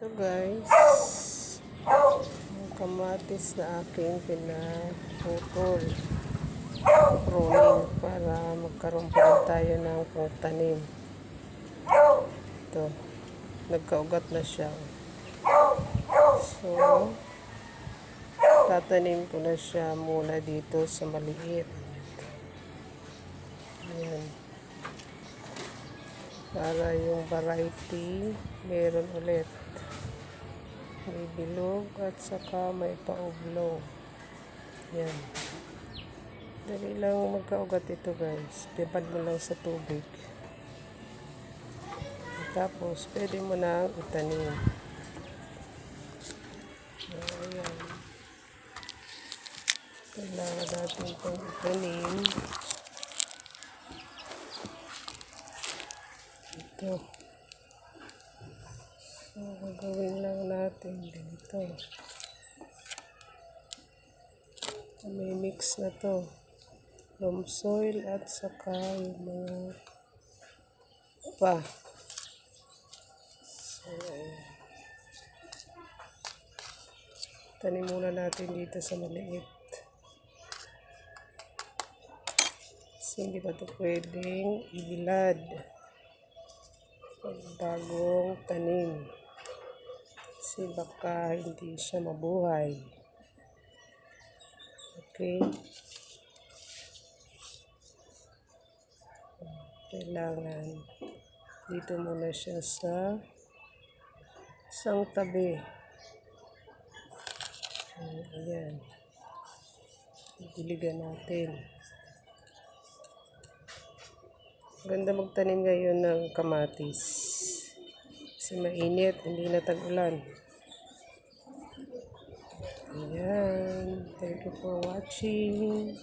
Ito guys, yung kamatis na aking pinaputol, pruning para magkaroon pa rin tayo ng pangtanim. Ito, nagkaugat na siya. So, tatanim ko na siya muna dito sa maliit. Ayan. Para yung variety meron ulit. May bilog at saka may paublo. Yan. Dali lang magkaugat ito guys. Dipad mo lang sa tubig. Tapos, pwede mo na itanim. Ayan. Kailangan natin itong itanim. Ito. So, gagawin lang natin ganito. May mix na to. Loam soil at saka yung mga pa. So, tanim muna natin dito sa maliit. Kasi hindi pa ito pwedeng ibilad. Bagong tanim. Kasi baka hindi siya mabuhay. Okay. Kailangan dito muna siya sa isang tabi. Ayan. Diligan natin. Ganda magtanim ngayon ng kamatis. Kasi mainit, hindi na tag-ulan. Ayan. Thank you for watching.